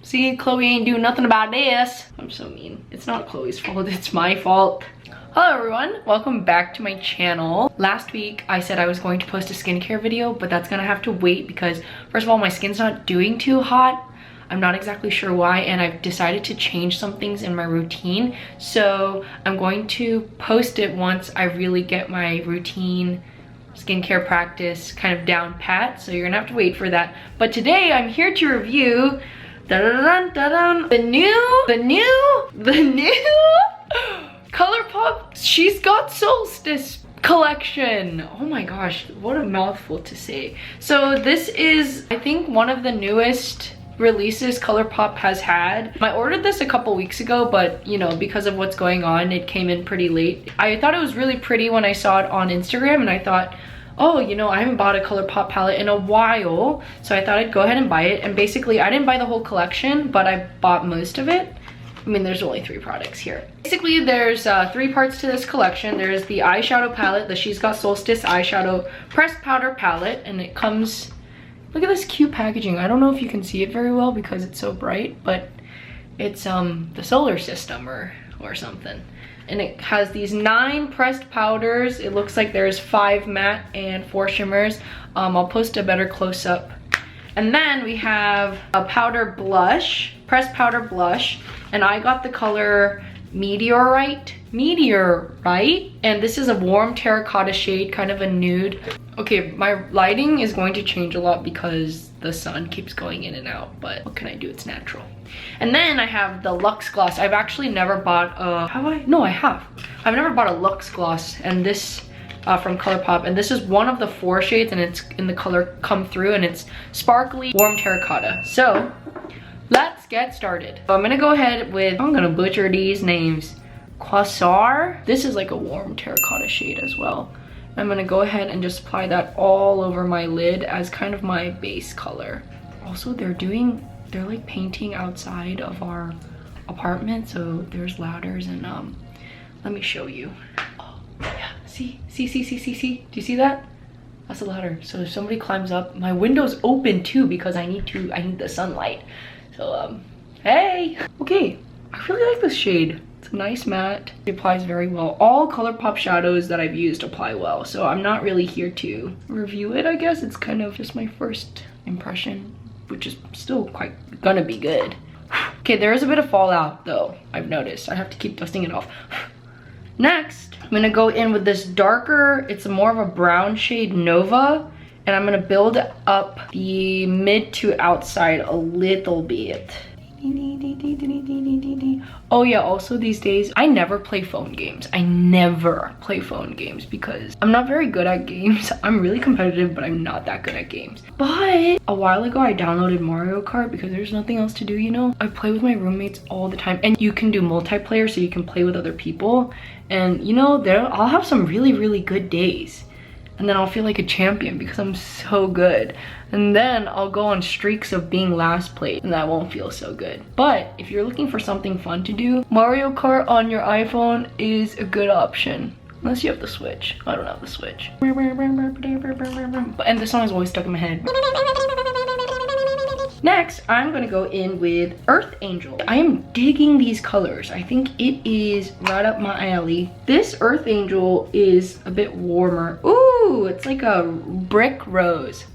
See, Chloe ain't doing nothing about this. I'm so mean. It's not Chloe's fault, it's my fault. Hello everyone, welcome back to my channel. Last week I said I was going to post a skincare video, but that's gonna have to wait because first of all, my skin's not doing too hot. I'm not exactly sure why, and I've decided to change some things in my routine. So I'm going to post it once I really get my routine skincare practice kind of down pat. So you're gonna have to wait for that. But today I'm here to review the new Colourpop She's Got Solstice collection. Oh my gosh, what a mouthful to say. So this is, I think, one of the newest releases Colourpop has had. I ordered this a couple weeks ago, but you know, because of what's going on, it came in pretty late. I thought it was really pretty when I saw it on Instagram, and I thought, oh, you know, I haven't bought a Colourpop palette in a while, so I thought I'd go ahead and buy it. And basically I didn't buy the whole collection, but I bought most of it. I mean, there's only 3 products here. Basically, there's 3 parts to this collection. There's the eyeshadow palette, the She's Got Solstice eyeshadow pressed powder palette, and it comes, look at this cute packaging. I don't know if you can see it very well because it's so bright, but it's the solar system or something. And it has these 9 pressed powders. It looks like there's 5 matte and 4 shimmers. I'll post a better close-up. And then we have a powder blush, pressed powder blush, and I got the color Meteorite, and this is a warm terracotta shade, kind of a nude. Okay, my lighting is going to change a lot because the sun keeps going in and out, but what can I do? It's natural. And then I have the Lux Gloss. I've actually never bought a, have I? No, I have. I've never bought a Lux Gloss, and this from Colourpop, and this is one of the 4 shades, and it's in the color Come Through, and it's sparkly warm terracotta. So let's get started. So I'm gonna go ahead with, I'm gonna butcher these names, Quasar. This is like a warm terracotta shade as well. I'm gonna go ahead and just apply that all over my lid as kind of my base color. Also, they're like painting outside of our apartment, so there's ladders, and let me show you. Oh yeah, see? Do you see that? That's a ladder. So if somebody climbs up, my window's open too because I need the sunlight. So hey, okay, I really like this shade. It's a nice matte. It applies very well. All Colourpop shadows that I've used apply well, so I'm not really here to review it, I guess. It's kind of just my first impression, which is still quite gonna be good. Okay, there is a bit of fallout though, I've noticed. I have to keep dusting it off. Next, I'm gonna go in with this darker, it's more of a brown shade, Nova, and I'm gonna build up the mid to outside a little bit. Oh yeah, also these days, I never play phone games. I never play phone games because I'm not very good at games. I'm really competitive, but I'm not that good at games. But a while ago, I downloaded Mario Kart because there's nothing else to do, you know? I play with my roommates all the time, and you can do multiplayer, so you can play with other people. And you know, I'll have some really, really good days. And then I'll feel like a champion because I'm so good. And then I'll go on streaks of being last place, and that won't feel so good. But if you're looking for something fun to do, Mario Kart on your iPhone is a good option. Unless you have the Switch. I don't have the Switch. And this song is always stuck in my head. Next, I'm gonna go in with Earth Angel. I am digging these colors. I think it is right up my alley. This Earth Angel is a bit warmer. Ooh, it's like a brick rose.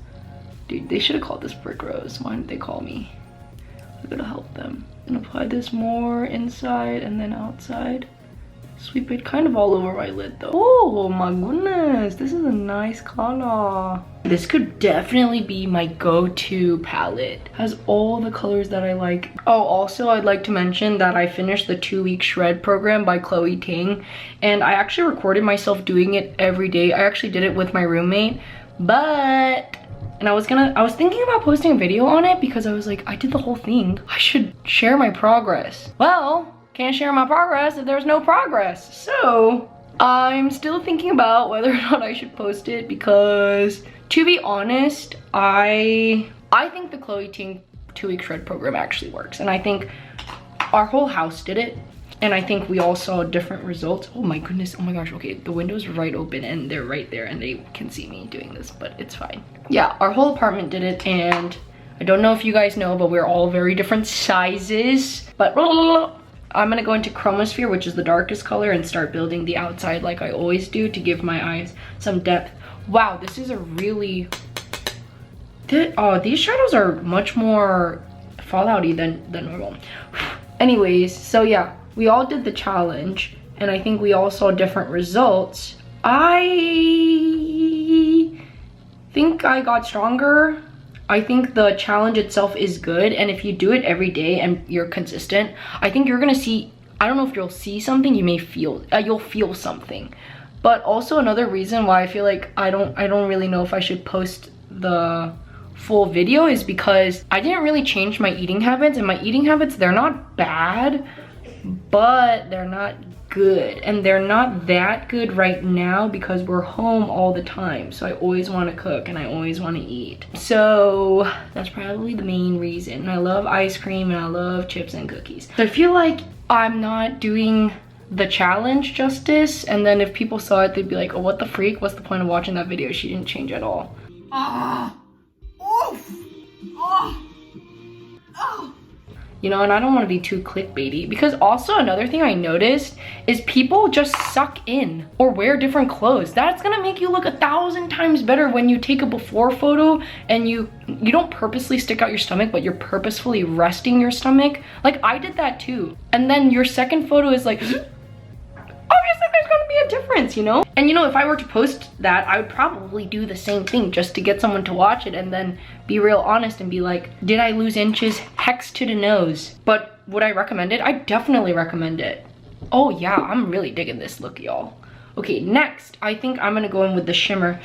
Dude, they should have called this brick rose. Why didn't they call me? I'm gonna help them. And apply this more inside and then outside. Sweep it kind of all over my lid though. Oh my goodness, this is a nice color. This could definitely be my go-to palette. Has all the colors that I like. Oh, also I'd like to mention that I finished the 2-week shred program by Chloe Ting, and I actually recorded myself doing it every day. I actually did it with my roommate, and I was thinking about posting a video on it because I was like, I did the whole thing. I should share my progress. Well, can't share my progress if there's no progress. So I'm still thinking about whether or not I should post it because, to be honest, I think the Chloe Ting 2-week shred program actually works, and I think our whole house did it, and I think we all saw different results. Oh my goodness, oh my gosh, okay, the window's right open and they're right there and they can see me doing this, but it's fine. Yeah, our whole apartment did it, and I don't know if you guys know, but we're all very different sizes. But I'm gonna go into Chromosphere, which is the darkest color, and start building the outside like I always do to give my eyes some depth. Wow, this is a really... Oh, these shadows are much more fallouty than normal. Anyways, so yeah, we all did the challenge, and I think we all saw different results. I think I got stronger. I think the challenge itself is good, and if you do it every day and you're consistent, I think you're gonna see, I don't know if you'll see something, you may feel, you'll feel something. But also another reason why I feel like I don't really know if I should post the full video is because I didn't really change my eating habits, and my eating habits, they're not bad, but they're not good, and they're not that good right now because we're home all the time, so I always want to cook and I always want to eat. So that's probably the main reason. I love ice cream and I love chips and cookies. So I feel like I'm not doing the challenge justice, and then if people saw it, they'd be like, oh, what the freak, what's the point of watching that video? She didn't change at all. You know, and I don't want to be too clickbaity, because also another thing I noticed is people just suck in or wear different clothes. That's gonna make you look 1,000 times better when you take a before photo and you don't purposely stick out your stomach, but you're purposefully resting your stomach. Like I did that too. And then your second photo is like, obviously there's gonna be a difference, you know? And you know, if I were to post that, I would probably do the same thing just to get someone to watch it and then be real honest and be like, did I lose inches? Hex to the nose. But would I recommend it? I definitely recommend it. Oh yeah, I'm really digging this look, y'all. Okay, next, I think I'm gonna go in with the shimmer.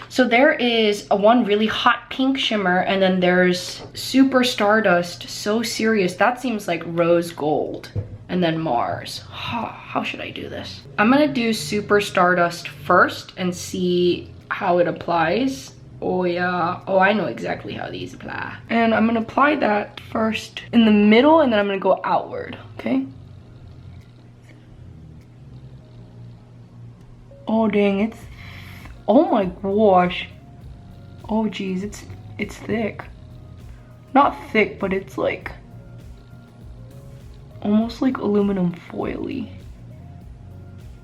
So there is one really hot pink shimmer, and then there's Super Stardust, So Serious. That seems like rose gold. And then Mars. How should I do this? I'm gonna do Super Stardust first and see how it applies. Oh yeah, oh I know exactly how these apply. And I'm gonna apply that first in the middle, and then I'm gonna go outward, okay? Oh dang, it's, oh my gosh. Oh geez, it's thick. Not thick, but it's like, almost like aluminum foily.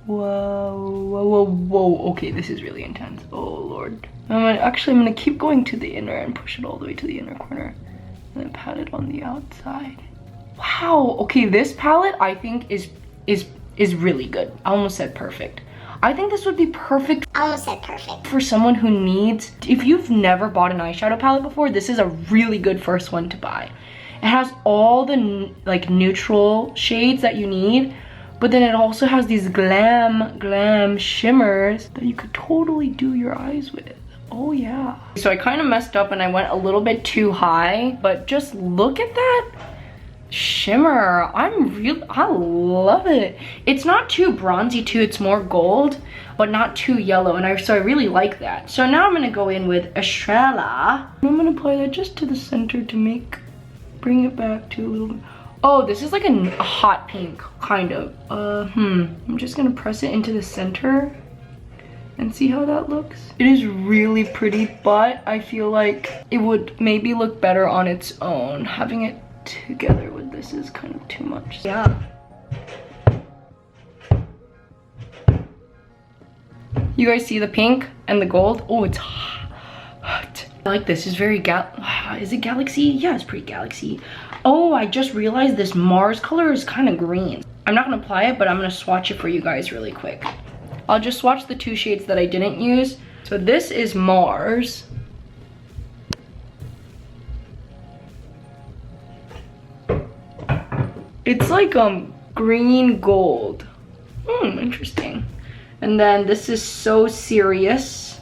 Whoa, whoa, whoa, whoa. Okay, this is really intense. Oh Lord. I'm gonna keep going to the inner and push it all the way to the inner corner. And then pat it on the outside. Wow, okay, this palette I think is really good. I almost said perfect. I think this would be perfect. I almost said perfect. For someone who needs, if you've never bought an eyeshadow palette before, this is a really good first one to buy. It has all the like neutral shades that you need, but then it also has these glam shimmers that you could totally do your eyes with. Oh yeah. So I kind of messed up and I went a little bit too high, but just look at that shimmer. I love it. It's not too bronzy too, it's more gold, but not too yellow, and so I really like that. So now I'm gonna go in with Estrella. I'm gonna apply that just to the center to bring it back to a little bit. Oh, this is like a hot pink, kind of. I'm just gonna press it into the center and see how that looks. It is really pretty, but I feel like it would maybe look better on its own. Having it together with this is kind of too much. Yeah. You guys see the pink and the gold? Oh, it's hot. I like this. It's very is it galaxy? Yeah, it's pretty galaxy. Oh, I just realized this Mars color is kind of green. I'm not gonna apply it, but I'm gonna swatch it for you guys really quick. I'll just swatch the two shades that I didn't use. So this is Mars. It's like green gold. Interesting. And then this is So Serious.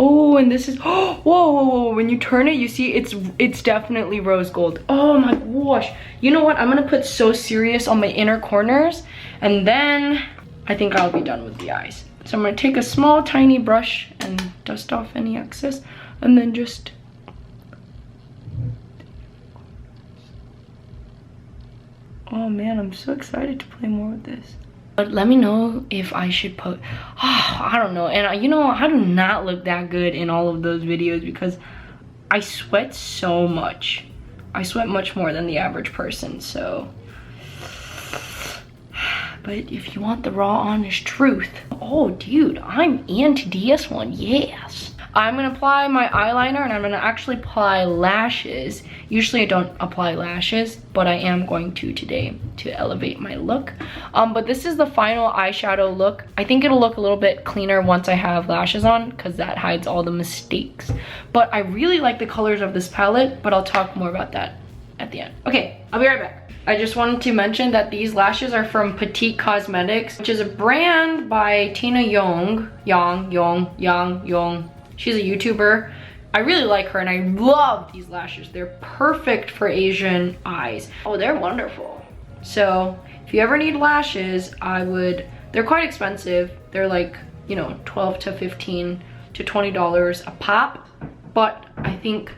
Oh, and this is, whoa, whoa, whoa, when you turn it, you see it's definitely rose gold. Oh my gosh. You know what, I'm gonna put So Serious on my inner corners, and then I think I'll be done with the eyes. So I'm gonna take a small tiny brush and dust off any excess, and then just, oh man, I'm so excited to play more with this. But let me know if I should put, I don't know. And you know, I do not look that good in all of those videos because I sweat so much. I sweat much more than the average person, so. But if you want the raw, honest truth. Oh, dude, I'm into this one, yes. I'm gonna apply my eyeliner and I'm gonna actually apply lashes. Usually I don't apply lashes, but I am going to today to elevate my look. But this is the final eyeshadow look. I think it'll look a little bit cleaner once I have lashes on because that hides all the mistakes. But I really like the colors of this palette, but I'll talk more about that at the end. Okay, I'll be right back. I just wanted to mention that these lashes are from Petite Cosmetics, which is a brand by Tina Young. She's a YouTuber. I really like her and I love these lashes. They're perfect for Asian eyes. Oh, they're wonderful. So if you ever need lashes, they're quite expensive. They're like, you know, 12 to 15 to $20 a pop. But I think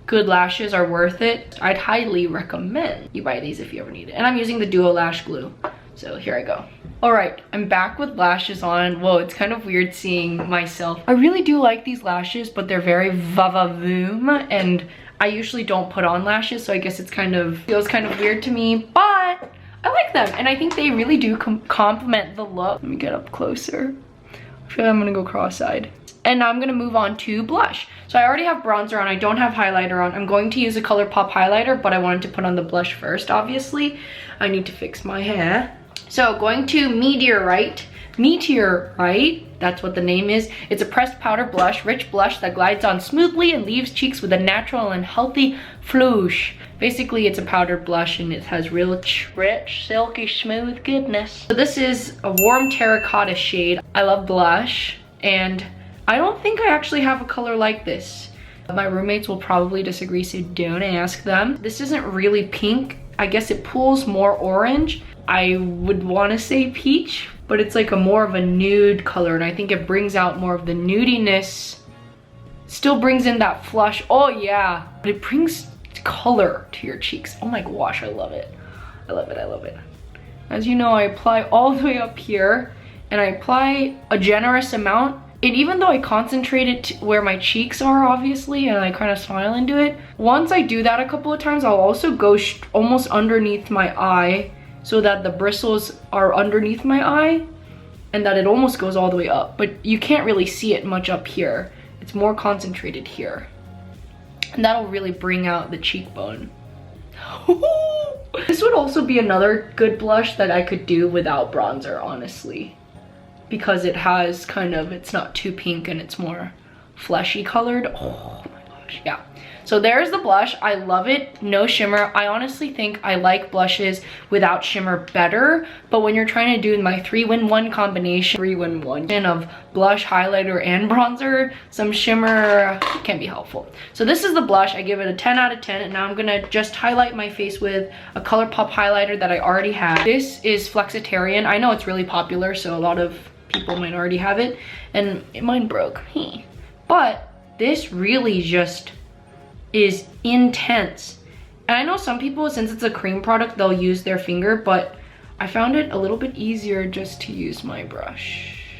good lashes are worth it. I'd highly recommend you buy these if you ever need it. And I'm using the Duo Lash Glue. So here I go. All right, I'm back with lashes on. Whoa, it's kind of weird seeing myself. I really do like these lashes, but they're very va-va-voom, and I usually don't put on lashes, so I guess it's feels kind of weird to me, but I like them, and I think they really do complement the look. Let me get up closer. I feel like I'm gonna go cross-eyed. And now I'm gonna move on to blush. So I already have bronzer on, I don't have highlighter on. I'm going to use a Colourpop highlighter, but I wanted to put on the blush first, obviously. I need to fix my hair. So going to Meteorite, that's what the name is. It's a pressed powder blush, rich blush that glides on smoothly and leaves cheeks with a natural and healthy flouche. Basically, it's a powdered blush and it has real rich, silky, smooth goodness. So this is a warm terracotta shade. I love blush and I don't think I actually have a color like this. My roommates will probably disagree, so don't ask them. This isn't really pink. I guess it pulls more orange. I would want to say peach, but it's like more of a nude color, and I think it brings out more of the nudiness. Still brings in that flush. Oh yeah, but it brings color to your cheeks. Oh my gosh, I love it. I love it, I love it. As you know, I apply all the way up here, and I apply a generous amount. And even though I concentrate it where my cheeks are, obviously, and I kind of smile into it, once I do that a couple of times, I'll also go almost underneath my eye so that the bristles are underneath my eye and that it almost goes all the way up. But you can't really see it much up here. It's more concentrated here. And that'll really bring out the cheekbone. This would also be another good blush that I could do without bronzer, honestly. Because it has it's not too pink and it's more fleshy colored. Oh my gosh, yeah. So there's the blush. I love it, no shimmer. I honestly think I like blushes without shimmer better, but when you're trying to do my 3-in-1 combination, 3-in-1 of blush, highlighter, and bronzer, some shimmer can be helpful. So this is the blush. I give it a 10 out of 10, and now I'm gonna just highlight my face with a Colourpop highlighter that I already have. This is Flexitarian. I know it's really popular, so a lot of people might already have it, and mine broke. But this really just is intense. And I know some people, since it's a cream product, they'll use their finger, but I found it a little bit easier just to use my brush.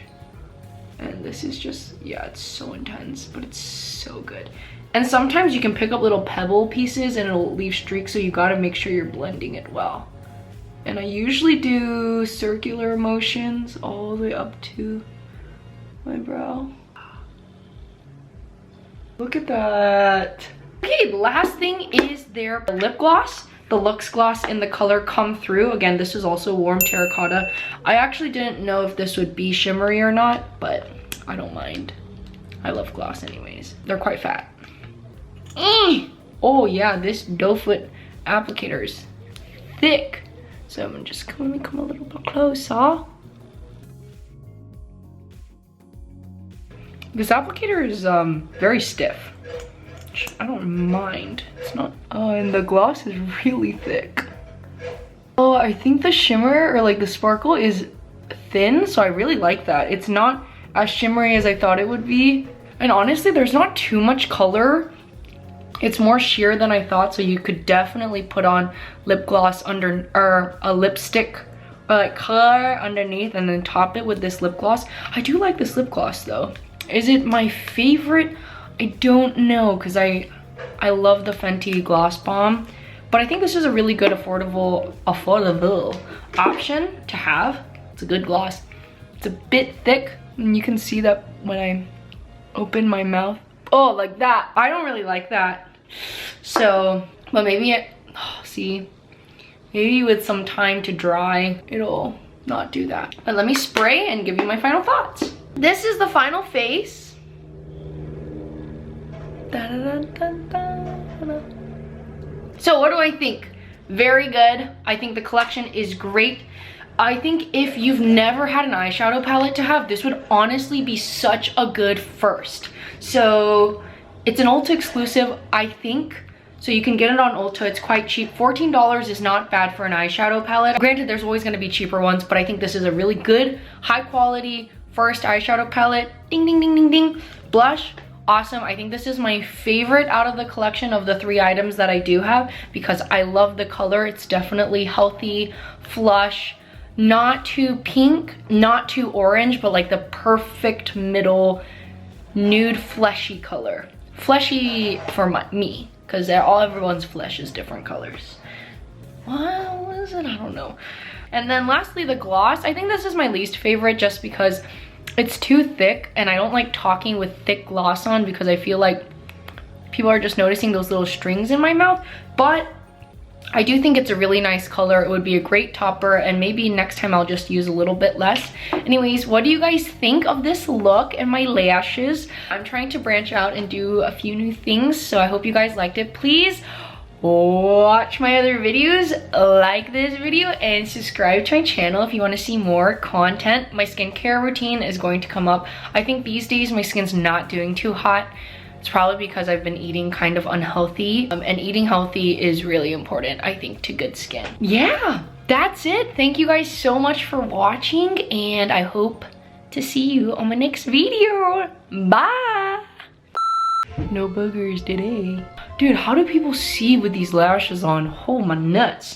And this is just, yeah, it's so intense, but it's so good. And sometimes you can pick up little pebble pieces and it'll leave streaks, so you gotta make sure you're blending it well. And I usually do circular motions all the way up to my brow. Look at that. Okay, the last thing is their lip gloss. The Lux Gloss in the color Come Through. Again, this is also warm terracotta. I actually didn't know if this would be shimmery or not, but I don't mind. I love gloss anyways. They're quite fat. Oh yeah, this doe foot applicator is thick. So I'm gonna just come a little bit closer. This applicator is very stiff. I don't mind. It's not, and the gloss is really thick. Oh, I think the shimmer or like the sparkle is thin, so I really like that. It's not as shimmery as I thought it would be. And honestly, there's not too much color. It's more sheer than I thought, so you could definitely put on lip gloss under, or a lipstick or like color underneath and then top it with this lip gloss. I do like this lip gloss though. Is it my favorite? I don't know, because I love the Fenty Gloss Bomb, but I think this is a really good affordable option to have. It's a good gloss. It's a bit thick, and you can see that when I open my mouth. Oh, like that. I don't really like that. So, but maybe see, maybe with some time to dry, it'll not do that. But let me spray and give you my final thoughts. This is the final face. So what do I think? Very good. I think the collection is great. I think if you've never had an eyeshadow palette to have, this would honestly be such a good first. So it's an Ulta exclusive, I think. So you can get it on Ulta, it's quite cheap. $14 is not bad for an eyeshadow palette. Granted, there's always gonna be cheaper ones, but I think this is a really good, high quality first eyeshadow palette. Ding, ding, ding, ding, ding. Blush, awesome. I think this is my favorite out of the collection of the 3 items that I do have, because I love the color. It's definitely healthy, flush, not too pink, not too orange, but like the perfect middle nude fleshy color. Fleshy for me, because everyone's flesh is different colors. What is it? I don't know. And then lastly, the gloss. I think this is my least favorite just because it's too thick, and I don't like talking with thick gloss on because I feel like people are just noticing those little strings in my mouth. But I do think it's a really nice color. It would be a great topper, and maybe next time I'll just use a little bit less. Anyways, what do you guys think of this look and my lashes? I'm trying to branch out and do a few new things, so I hope you guys liked it. Please watch my other videos, like this video, and subscribe to my channel if you want to see more content. My skincare routine is going to come up. I think these days my skin's not doing too hot. It's probably because I've been eating kind of unhealthy, and eating healthy is really important, I think, to good skin. Yeah, that's it. Thank you guys so much for watching, and I hope to see you on my next video. Bye. No boogers today. Dude, how do people see with these lashes on? Oh, my nuts.